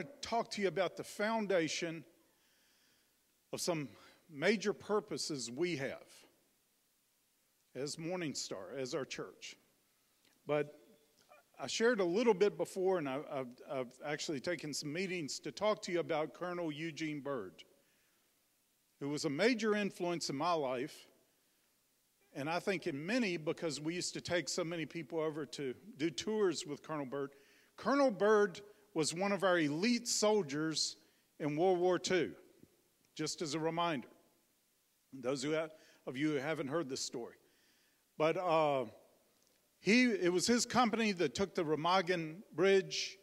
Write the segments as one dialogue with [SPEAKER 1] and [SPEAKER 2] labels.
[SPEAKER 1] to talk to you about the foundation of some major purposes we have as MorningStar, as our church. But I shared a little bit before, and I've actually taken some meetings to talk to you about Colonel Eugene Byrd, who was a major influence in my life, and I think in many, because we used to take so many people over to do tours with Colonel Byrd. Colonel Byrd was one of our elite soldiers in World War II, just as a reminder. Those of you who haven't heard this story. But it was his company that took the Remagen Bridge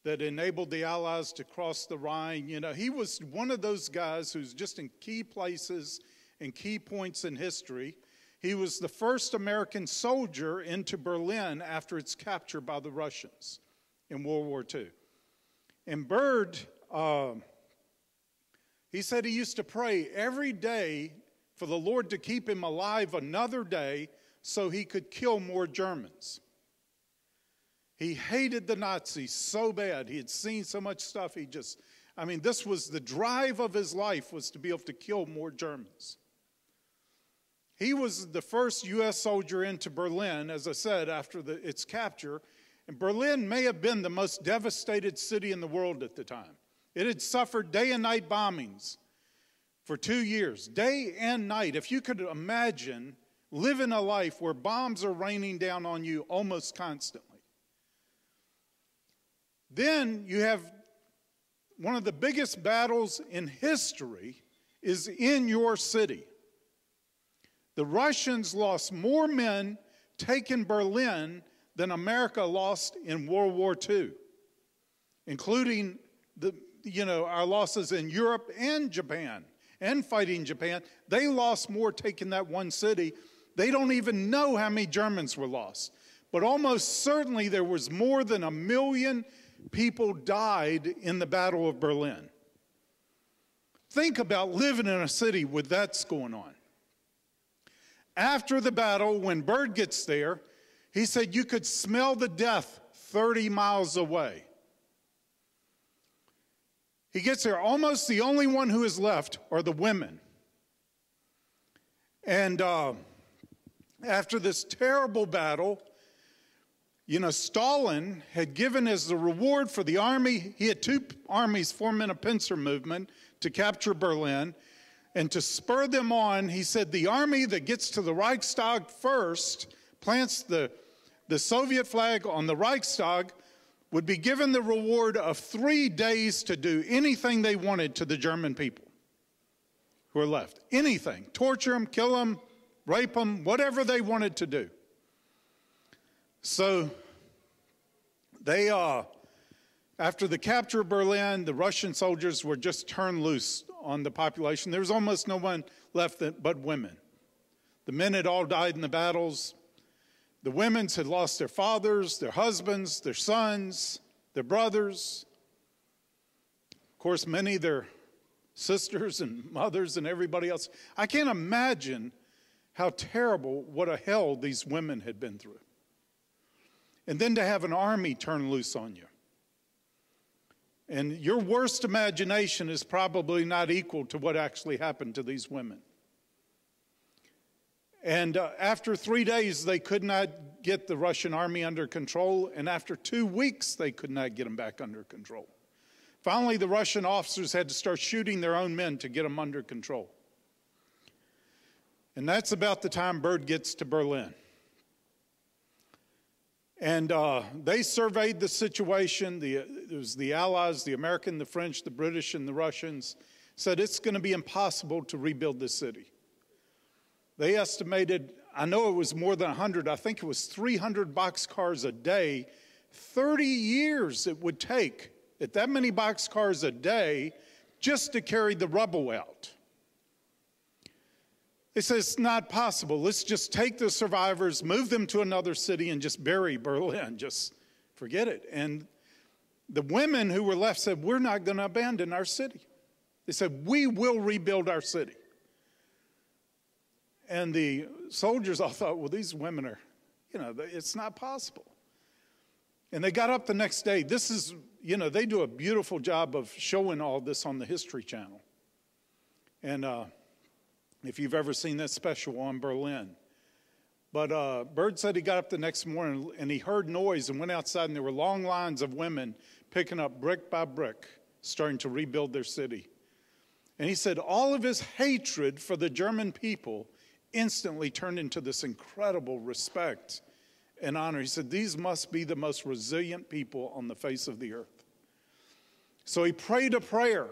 [SPEAKER 1] that enabled the Allies to cross the Rhine. You know, he was one of those guys who's just in key places and key points in history. He was the first American soldier into Berlin after its capture by the Russians in World War II. And Byrd, he said he used to pray every day for the Lord to keep him alive another day so he could kill more Germans. He hated the Nazis so bad. He had seen so much stuff. This was the drive of his life, was to be able to kill more Germans. He was the first U.S. soldier into Berlin, as I said, after its capture. And Berlin may have been the most devastated city in the world at the time. It had suffered day and night bombings for 2 years, day and night. If you could imagine living a life where bombs are raining down on you almost constantly. Then you have one of the biggest battles in history is in your city. The Russians lost more men taking Berlin than America lost in World War II, including our losses in Europe and Japan and fighting Japan. They lost more taking that one city. They don't even know how many Germans were lost. But almost certainly there was more than 1 million people died in the Battle of Berlin. Think about living in a city with that's going on. After the battle, when Byrd gets there, he said you could smell the death 30 miles away. He gets there, almost the only one who is left are the women. And after this terrible battle, Stalin had given as the reward for the army, he had 2 armies forming a pincer movement to capture Berlin. And to spur them on, he said the army that gets to the Reichstag first, plants the Soviet flag on the Reichstag, would be given the reward of 3 days to do anything they wanted to the German people who are left. Anything. Torture them, kill them, rape them, whatever they wanted to do. So they, after the capture of Berlin, the Russian soldiers were just turned loose on the population. There was almost no one left but women. The men had all died in the battles. The women had lost their fathers, their husbands, their sons, their brothers. Of course, many their sisters and mothers and everybody else. I can't imagine how terrible, what a hell these women had been through. And then to have an army turn loose on you. And your worst imagination is probably not equal to what actually happened to these women. And after 3 days, they could not get the Russian army under control. And after 2 weeks, they could not get them back under control. Finally, the Russian officers had to start shooting their own men to get them under control. And that's about the time Byrd gets to Berlin. And they surveyed the situation. It was the Allies, the American, the French, the British, and the Russians, said it's going to be impossible to rebuild this city. They estimated, I know it was more than 100, I think it was 300 boxcars a day. 30 years it would take, at that many boxcars a day, just to carry the rubble out. They said, it's not possible. Let's just take the survivors, move them to another city, and just bury Berlin. Just forget it. And the women who were left said, we're not going to abandon our city. They said, we will rebuild our city. And the soldiers all thought, well, these women are, it's not possible. And they got up the next day. This is, they do a beautiful job of showing all this on the History Channel. And if you've ever seen that special on Berlin. But Byrd said he got up the next morning and he heard noise and went outside, and there were long lines of women picking up brick by brick, starting to rebuild their city. And he said all of his hatred for the German people instantly turned into this incredible respect and honor. He said, these must be the most resilient people on the face of the earth. So he prayed a prayer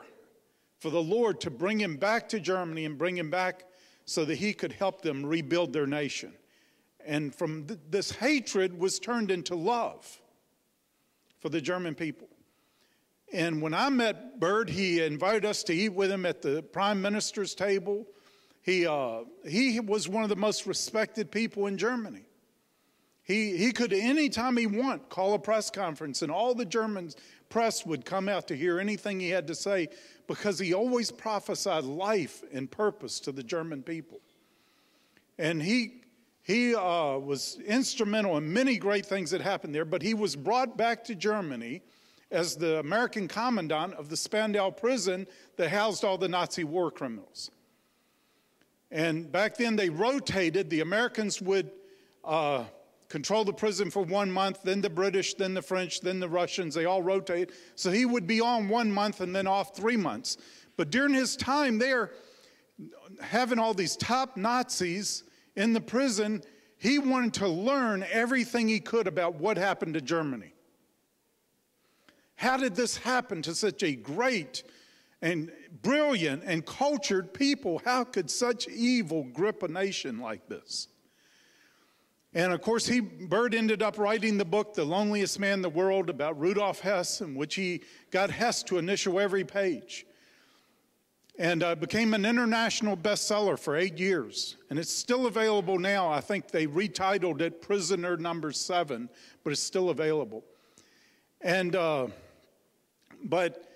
[SPEAKER 1] for the Lord to bring him back to Germany and bring him back so that he could help them rebuild their nation. And from this hatred was turned into love for the German people. And when I met Byrd, he invited us to eat with him at the prime minister's table. He was one of the most respected people in Germany. He could, anytime he wanted, call a press conference, and all the German press would come out to hear anything he had to say, because he always prophesied life and purpose to the German people. And he was instrumental in many great things that happened there, but he was brought back to Germany as the American commandant of the Spandau prison that housed all the Nazi war criminals. And back then they rotated. The Americans would control the prison for 1 month, then the British, then the French, then the Russians. They all rotate. So he would be on 1 month and then off 3 months. But during his time there, having all these top Nazis in the prison, he wanted to learn everything he could about what happened to Germany. How did this happen to such a great and brilliant and cultured people? How could such evil grip a nation like this? And of course, Byrd ended up writing the book, The Loneliest Man in the World, about Rudolf Hess, in which he got Hess to initial every page. And became an international bestseller for 8 years. And it's still available now. I think they retitled it Prisoner Number 7, but it's still available. And but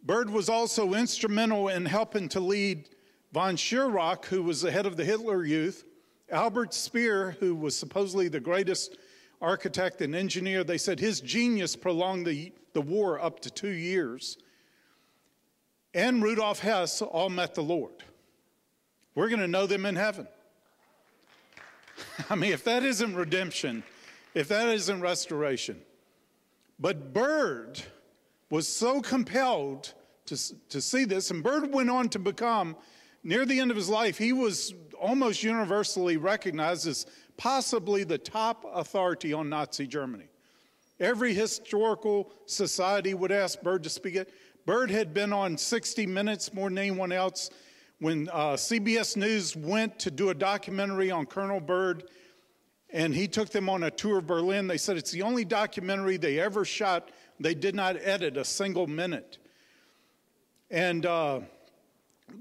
[SPEAKER 1] Byrd was also instrumental in helping to lead von Schirach, who was the head of the Hitler Youth, Albert Speer, who was supposedly the greatest architect and engineer. They said his genius prolonged the war up to 2 years. And Rudolf Hess all met the Lord. We're going to know them in heaven. I mean, if that isn't redemption, if that isn't restoration. But Byrd was so compelled to see this, and Byrd went on to become, near the end of his life, he was almost universally recognized as possibly the top authority on Nazi Germany. Every historical society would ask Byrd to speak it. Byrd had been on 60 Minutes more than anyone else. When CBS News went to do a documentary on Colonel Byrd, and he took them on a tour of Berlin, they said it's the only documentary they ever shot. They did not edit a single minute. And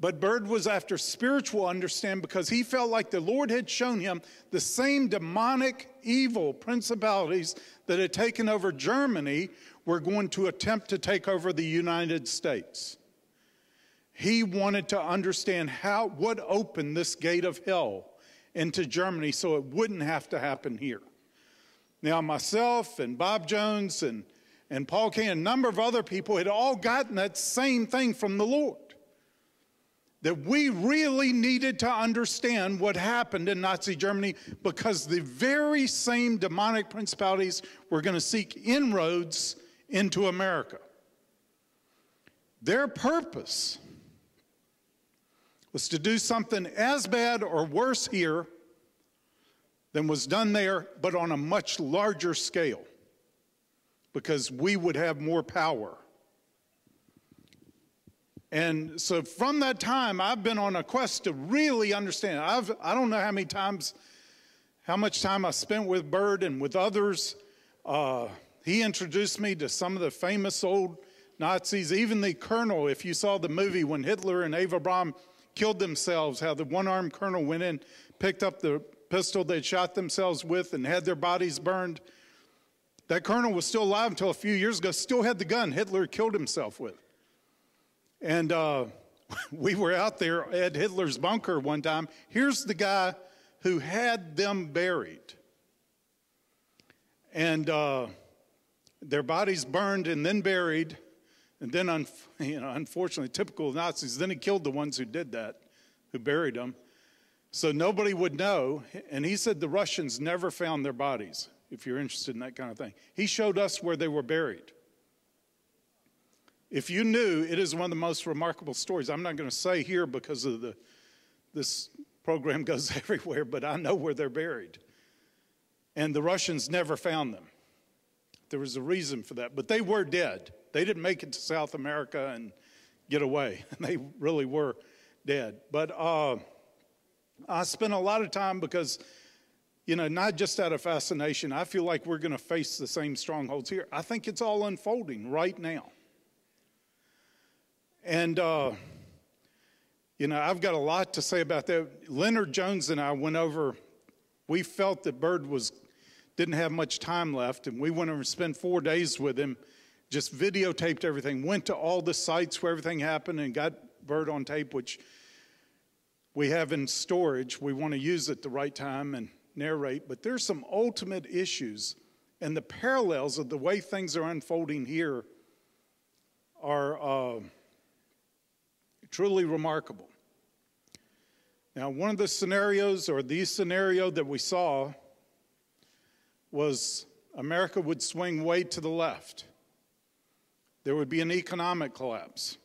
[SPEAKER 1] but Byrd was after spiritual understanding, because he felt like the Lord had shown him the same demonic evil principalities that had taken over Germany were going to attempt to take over the United States. He wanted to understand what opened this gate of hell into Germany so it wouldn't have to happen here. Now, myself and Bob Jones and Paul Kane, a number of other people had all gotten that same thing from the Lord. That we really needed to understand what happened in Nazi Germany, because the very same demonic principalities were going to seek inroads into America. Their purpose was to do something as bad or worse here than was done there, but on a much larger scale, because we would have more power. And so from that time, I've been on a quest to really understand. I don't know how much time I spent with Byrd and with others. He introduced me to some of the famous old Nazis, even the colonel. If you saw the movie when Hitler and Eva Braun killed themselves, how the one-armed colonel went in, picked up the pistol they'd shot themselves with and had their bodies burned. That colonel was still alive until a few years ago, still had the gun Hitler killed himself with. And we were out there at Hitler's bunker one time. Here's the guy who had them buried. And their bodies burned and then buried, and then, unfortunately, typical of Nazis, then he killed the ones who did that, who buried them, so nobody would know. And he said the Russians never found their bodies, if you're interested in that kind of thing. He showed us where they were buried. If you knew, it is one of the most remarkable stories. I'm not going to say here because of this program goes everywhere, but I know where they're buried. And the Russians never found them. There was a reason for that, but they were dead. They didn't make it to South America and get away. They really were dead. But I spent a lot of time because, not just out of fascination, I feel like we're going to face the same strongholds here. I think it's all unfolding right now. And, I've got a lot to say about that. Leonard Jones and I went over. We felt that Bird didn't have much time left, and we went over and spent 4 days with him, just videotaped everything, went to all the sites where everything happened and got Bird on tape, which we have in storage. We want to use it the right time and narrate. But there's some ultimate issues, and the parallels of the way things are unfolding here are truly remarkable. Now, one of the scenarios, or the scenario that we saw, was America would swing way to the left. There would be an economic collapse.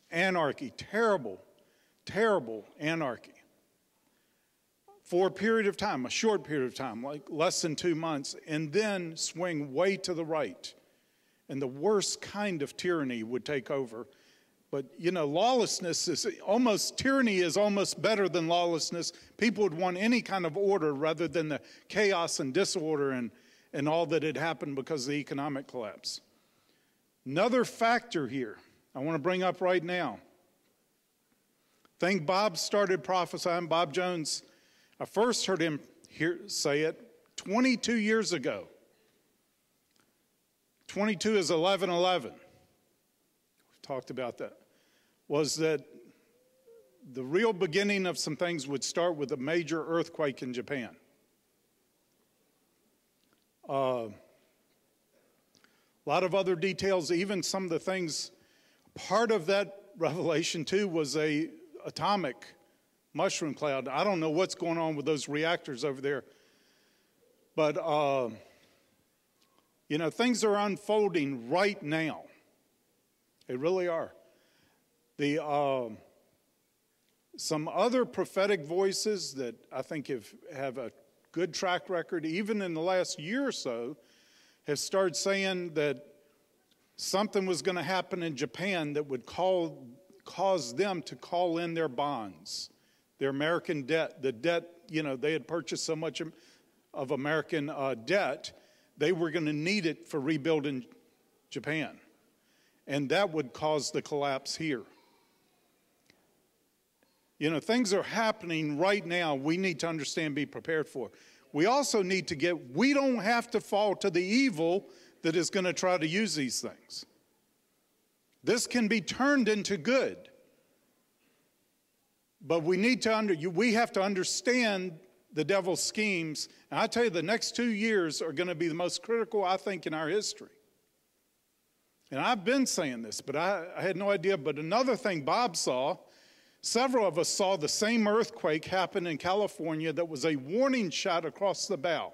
[SPEAKER 1] Anarchy, terrible, terrible anarchy. For a period of time, a short period of time, like less than 2 months, and then swing way to the right. And the worst kind of tyranny would take over. But, lawlessness tyranny is almost better than lawlessness. People would want any kind of order rather than the chaos and disorder and all that had happened because of the economic collapse. Another factor here I want to bring up right now. I think Bob started prophesying, Bob Jones. I first heard him say it 22 years ago. 22 is 11/11. We've talked about that. Was that the real beginning of some things would start with a major earthquake in Japan. A lot of other details, even some of the things, part of that revelation too was a atomic mushroom cloud. I don't know what's going on with those reactors over there. But, things are unfolding right now. They really are. Some other prophetic voices that I think have a good track record, even in the last year or so, have started saying that something was going to happen in Japan that would cause them to call in their bonds, their American debt, the debt, they had purchased so much of American debt, they were going to need it for rebuilding Japan. And that would cause the collapse here. Things are happening right now we need to understand, be prepared for. We also need to we don't have to fall to the evil that is going to try to use these things. This can be turned into good. But we have to understand the devil's schemes. And I tell you, the next 2 years are going to be the most critical, I think, in our history. And I've been saying this, but I had no idea. But another thing Bob saw, several of us saw the same earthquake happen in California that was a warning shot across the bow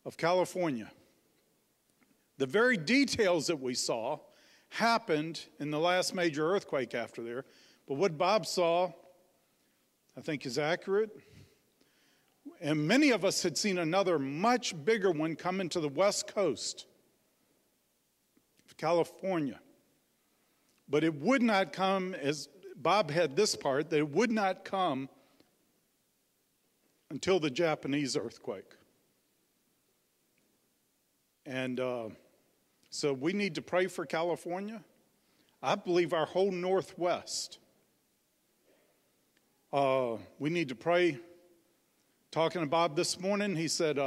[SPEAKER 1] of California. The very details that we saw happened in the last major earthquake after there. But what Bob saw, I think, is accurate. And many of us had seen another much bigger one coming to the west coast of California. But it would not come, as Bob had this part, that it would not come until the Japanese earthquake. And so we need to pray for California. I believe our whole Northwest. We need to pray. Talking to Bob this morning, he said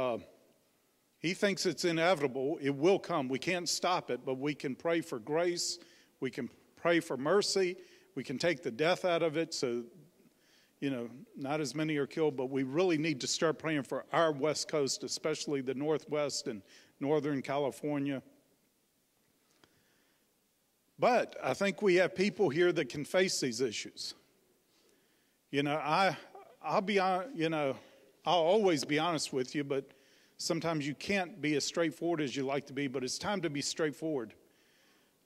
[SPEAKER 1] he thinks it's inevitable. It will come. We can't stop it, but we can pray for grace. We can pray for mercy. We can take the death out of it so, not as many are killed, but we really need to start praying for our West Coast, especially the Northwest and Northern California. But I think we have people here that can face these issues. You know, I'll be on, you know, I'll always be honest with you, but sometimes you can't be as straightforward as you like to be, but it's time to be straightforward.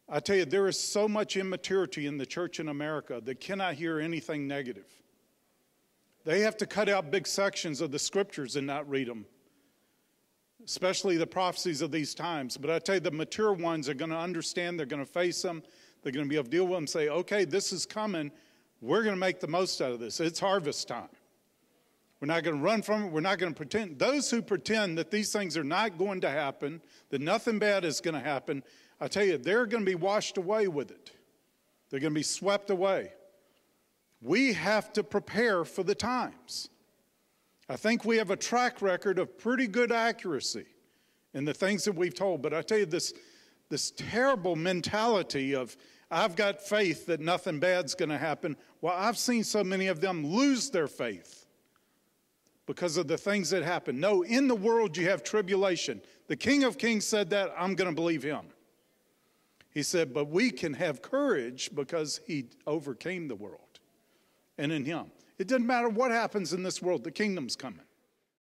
[SPEAKER 1] I tell you, there is so much immaturity in the church in America that cannot hear anything negative. They have to cut out big sections of the scriptures and not read them, especially the prophecies of these times. But I tell you, the mature ones are going to understand. They're going to face them. They're going to be able to deal with them and say, okay, this is coming. We're going to make the most out of this. It's harvest time. We're not going to run from it. We're not going to pretend. Those who pretend that these things are not going to happen, that nothing bad is going to happen, I tell you, they're going to be washed away with it. They're going to be swept away. We have to prepare for the times. I think we have a track record of pretty good accuracy in the things that we've told. But I tell you, this terrible mentality of, I've got faith that nothing bad's going to happen. Well, I've seen so many of them lose their faith because of the things that happen. No, in the world you have tribulation. The King of Kings said that. I'm going to believe him. He said, but we can have courage because he overcame the world. And in him. It doesn't matter what happens in this world. The kingdom's coming.